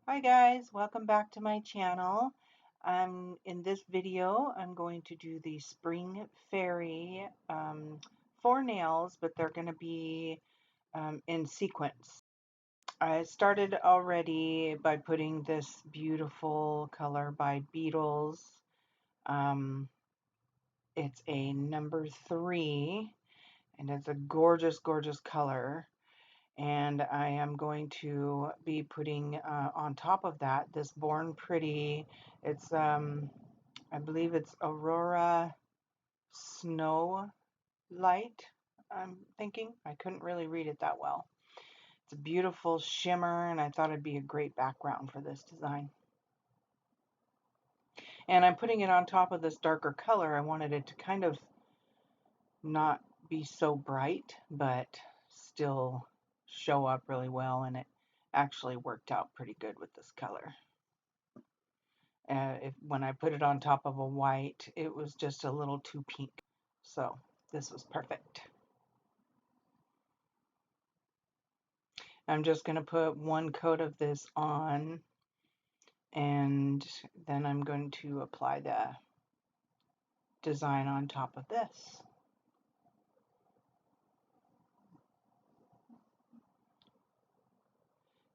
Hi guys, welcome back to my channel. In this video, I'm going to do the Spring Fairy 4 nails, but they're going to be in sequence. I started already by putting this beautiful color by Beetles. Um, it's a number 3, and it's a gorgeous, gorgeous color. And I am going to be putting on top of that this Born Pretty. It's I believe it's Aurora Snow Light. I'm thinking I couldn't really read it that well. It's a beautiful shimmer, and I thought it'd be a great background for this design. And I'm putting it on top of this darker color. I wanted it to kind of not be so bright, but still show up really well, and it actually worked out pretty good with this color. When I put it on top of a white, it was just a little too pink. So this was perfect. I'm just going to put one coat of this on, and then I'm going to apply the design on top of this.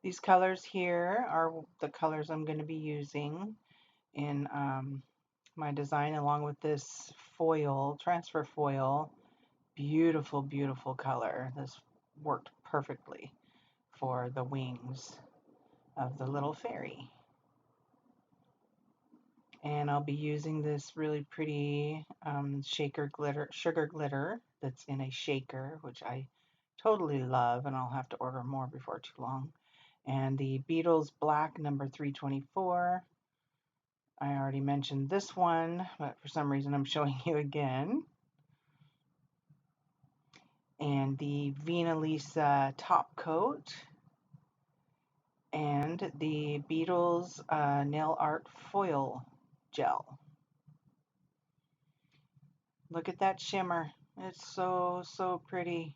These colors here are the colors I'm going to be using in my design, along with this foil, transfer foil. Beautiful, beautiful color. This worked perfectly for the wings of the little fairy. And I'll be using this really pretty sugar glitter that's in a shaker, which I totally love, and I'll have to order more before too long. And the Beetles Black number 324. I already mentioned this one, but for some reason I'm showing you again. And the Vina Lisa top coat, and the Beetles nail art foil gel. Look at that shimmer. It's so, so pretty.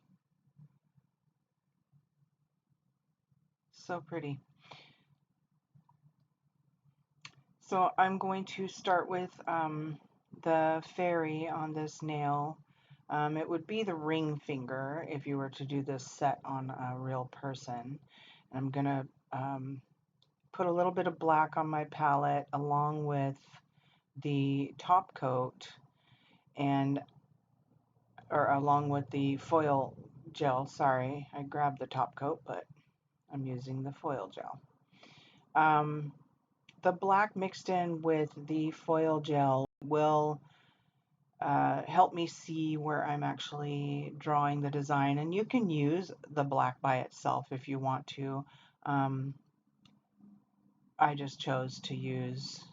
So pretty. So I'm going to start with the fairy on this nail. It would be the ring finger if you were to do this set on a real person. And I'm going to put a little bit of black on my palette along with the top coat, and or along with the foil gel. Sorry, I grabbed the top coat, but I'm using the foil gel. The black mixed in with the foil gel will help me see where I'm actually drawing the design, and you can use the black by itself if you want to. I just chose to use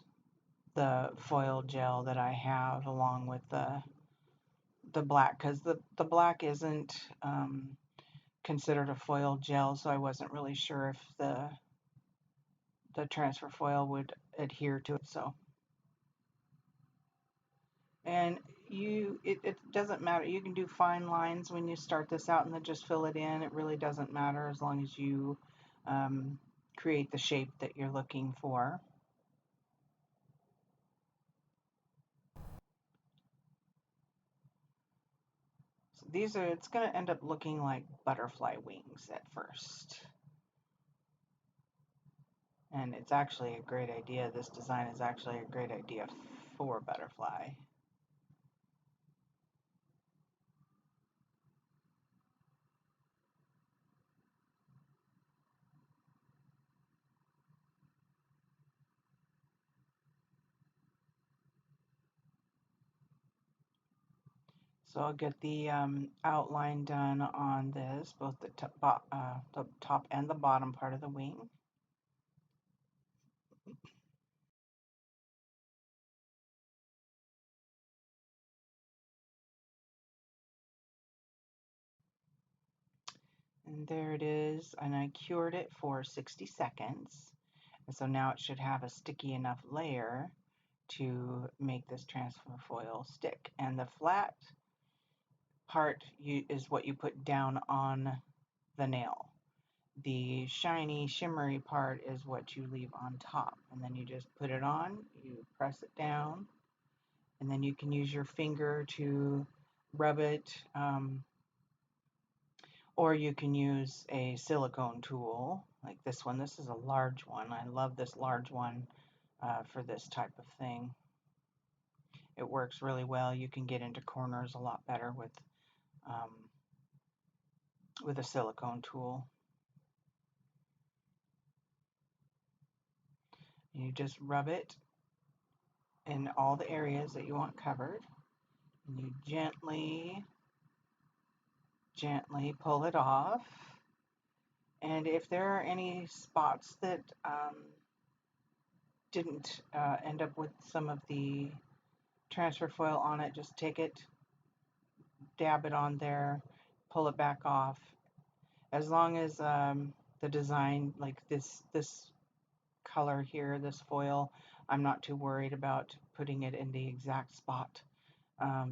the foil gel that I have along with the black, because the black isn't considered a foil gel, so I wasn't really sure if the transfer foil would adhere to it. So, and it doesn't matter. You can do fine lines when you start this out and then just fill it in. It really doesn't matter as long as you create the shape that you're looking for. So it's going to end up looking like butterfly wings at first. And it's actually a great idea. This design is actually a great idea for butterfly. So I'll get the outline done on this, both the top and the bottom part of the wing. And there it is, and I cured it for 60 seconds. And so now it should have a sticky enough layer to make this transfer foil stick. And the flat part is what you put down on the nail. the shiny, shimmery part is what you leave on top. And then you just put it on, you press it down, and then you can use your finger to rub it, or you can use a silicone tool like this one. This is a large one. I love this large one for this type of thing. It works really well. You can get into corners a lot better with a silicone tool. You just rub it in all the areas that you want covered, and you gently pull it off. And if there are any spots that didn't end up with some of the transfer foil on it, just take it, dab it on there, pull it back off. As long as the design, like this color here, this foil, I'm not too worried about putting it in the exact spot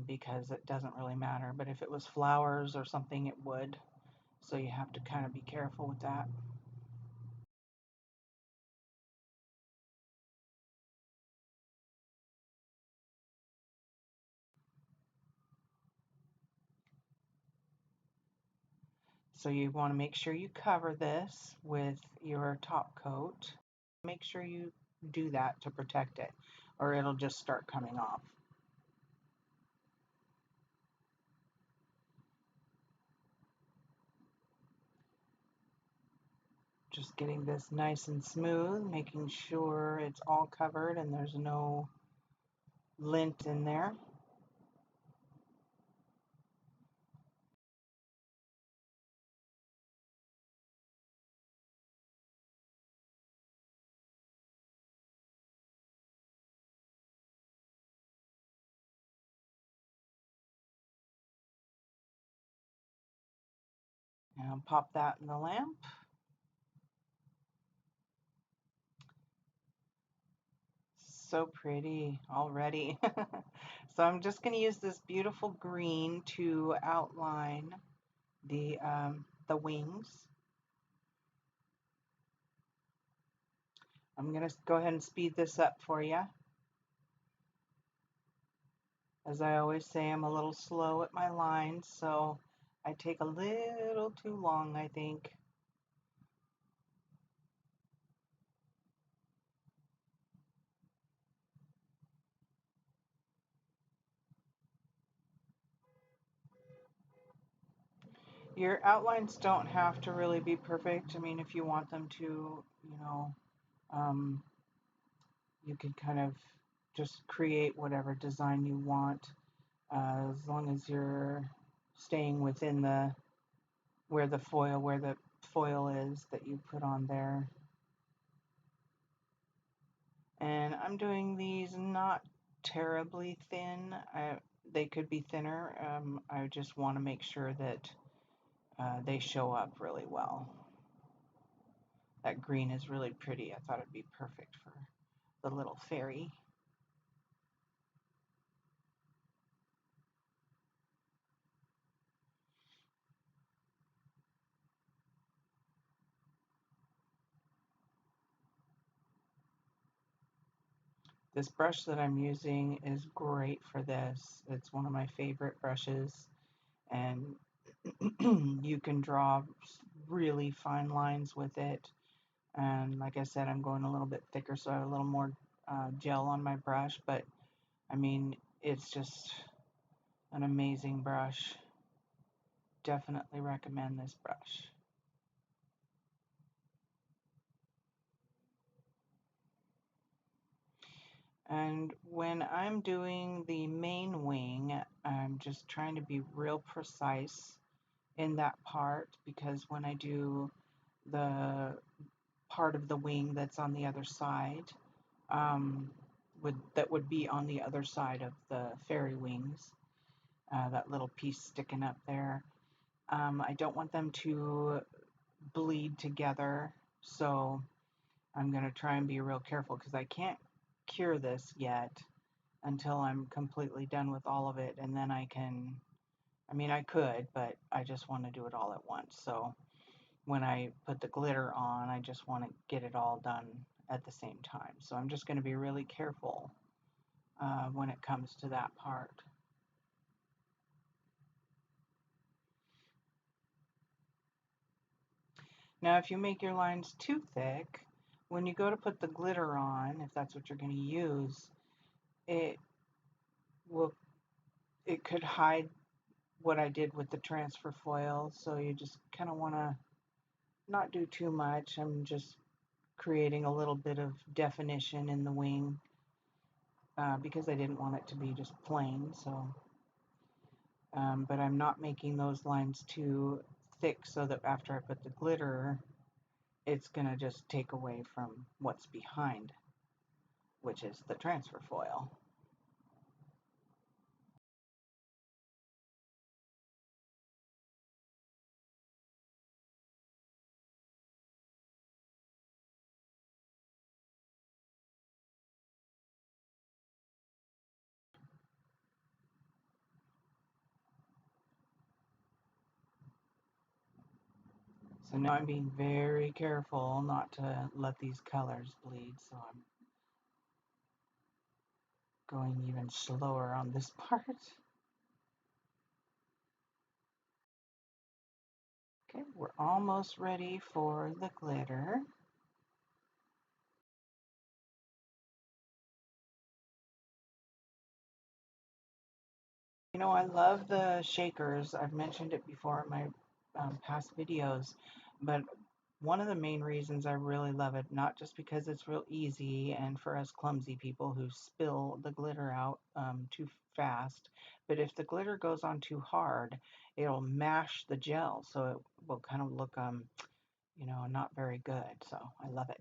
because it doesn't really matter. But if it was flowers or something, it would. So you have to kind of be careful with that. So you want to make sure you cover this with your top coat. Make sure you do that to protect it, or it'll just start coming off. Just getting this nice and smooth, making sure it's all covered and there's no lint in there. And pop that in the lamp. So pretty already. So I'm just going to use this beautiful green to outline the wings. I'm going to go ahead and speed this up for you. As I always say, I'm a little slow at my lines, so I take a little too long, I think. Your outlines don't have to really be perfect. I mean, if you want them to, um, you can kind of just create whatever design you want, as long as you're staying within where the foil is that you put on there. And I'm doing these not terribly thin. They could be thinner. I just want to make sure that they show up really well. That green is really pretty. I thought it'd be perfect for the little fairy. This brush that I'm using is great for this. It's one of my favorite brushes, and you can draw really fine lines with it. And like I said, I'm going a little bit thicker, so I have a little more gel on my brush, but I mean, it's just an amazing brush. Definitely recommend this brush. And when I'm doing the main wing, I'm just trying to be real precise in that part, because when I do the part of the wing that's on the other side, that would be on the other side of the fairy wings, that little piece sticking up there. I don't want them to bleed together, so I'm going to try and be real careful, because I can't cure this yet until I'm completely done with all of it, and then I mean, I could, but I just want to do it all at once. So when I put the glitter on, I just want to get it all done at the same time. So I'm just going to be really careful when it comes to that part. Now, if you make your lines too thick, when you go to put the glitter on, if that's what you're going to use, it will it could hide what I did with the transfer foil. So you just kind of want to not do too much. I'm just creating a little bit of definition in the wing because I didn't want it to be just plain. So, but I'm not making those lines too thick so that after I put the glitter, it's going to just take away from what's behind, which is the transfer foil. So now I'm being very careful not to let these colors bleed, so I'm going even slower on this part. Okay, we're almost ready for the glitter. You know, I love the shakers. I've mentioned it before in my past videos, but one of the main reasons I really love it, not just because it's real easy and for us clumsy people who spill the glitter out too fast, but if the glitter goes on too hard, it'll mash the gel, so it will kind of look, you know, not very good. So I love it.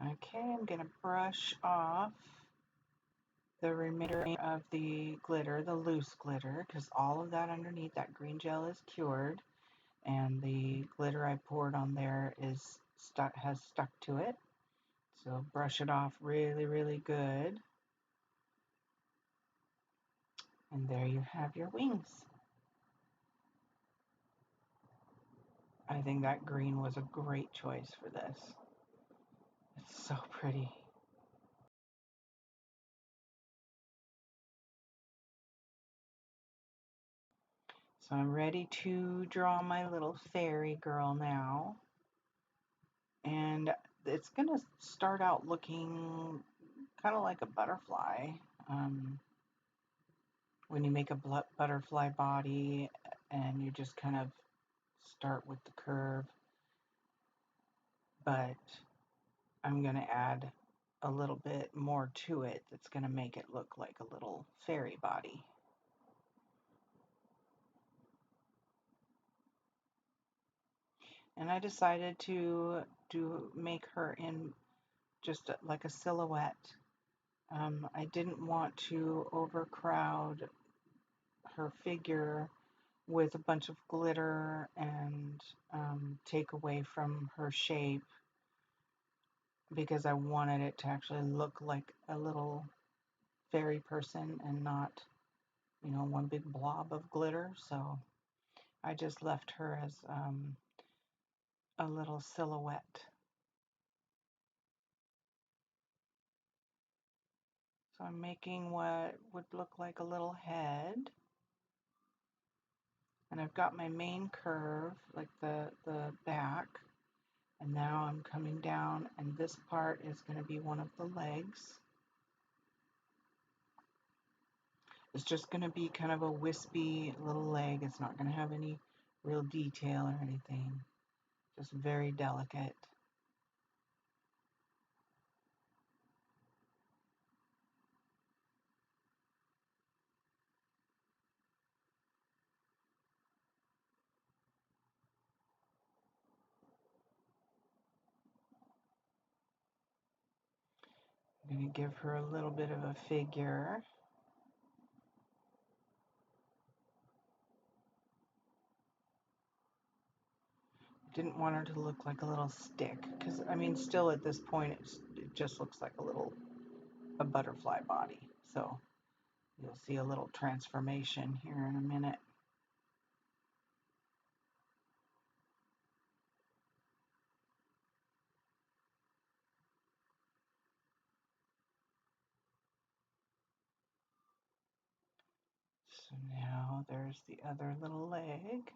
Okay, I'm gonna brush off the remainder of the glitter, the loose glitter, because all of that underneath that green gel is cured, and the glitter I poured on there is has stuck to it. So brush it off really, really good. And there you have your wings. I think that green was a great choice for this. It's so pretty. So I'm ready to draw my little fairy girl now. And it's going to start out looking kind of like a butterfly. Um, when you make a butterfly body and you just kind of start with the curve, but I'm going to add a little bit more to it that's going to make it look like a little fairy body. And I decided to make her in just like a silhouette. I didn't want to overcrowd her figure with a bunch of glitter and take away from her shape because I wanted it to actually look like a little fairy person and not, you know, one big blob of glitter. So I just left her as a little silhouette. So I'm making what would look like a little head. And I've got my main curve, like the back. And now I'm coming down, and this part is going to be one of the legs. It's just going to be kind of a wispy little leg. It's not going to have any real detail or anything. Just very delicate. I'm going to give her a little bit of a figure. Didn't want her to look like a little stick because, I mean, still at this point it just looks like a butterfly body. So You'll see a little transformation here in a minute. So now there's the other little leg.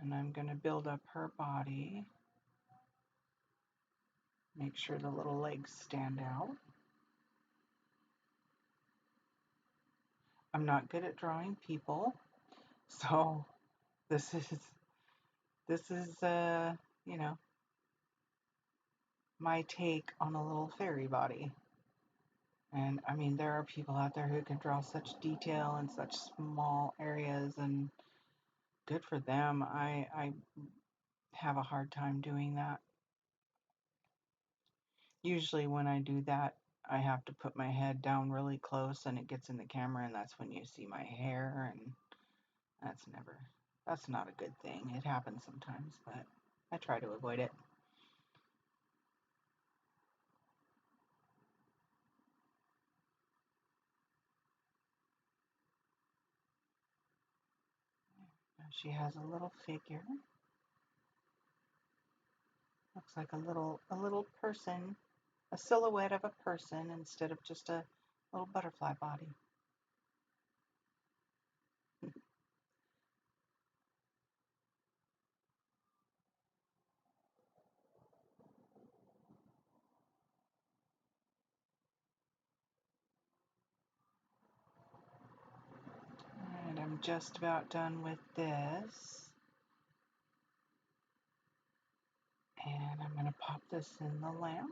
And I'm going to build up her body. Make sure the little legs stand out. I'm not good at drawing people, so this is you know, my take on a little fairy body. And I mean, there are people out there who can draw such detail in such small areas, and good for them. I have a hard time doing that. Usually when I do that, I have to put my head down really close and it gets in the camera, and that's when you see my hair, and that's not a good thing. It happens sometimes, but I try to avoid it. She has a little figure. Looks like a little person, a silhouette of a person instead of just a little butterfly body. And I'm just about done with this. And I'm going to pop this in the lamp.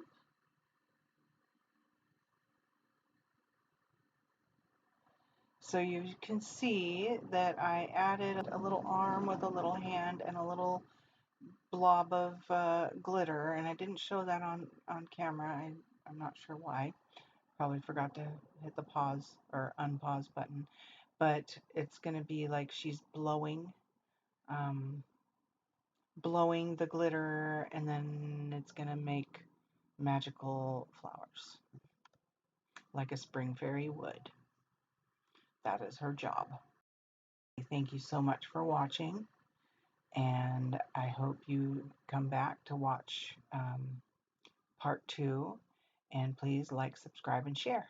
So you can see that I added a little arm with a little hand and a little blob of glitter, and I didn't show that on camera. I'm not sure why. Probably forgot to hit the pause or unpause button, but it's going to be like she's um, blowing the glitter, and then it's going to make magical flowers like a spring fairy would. That is her job. Thank you so much for watching, and I hope you come back to watch part 2, and please like, subscribe, and share.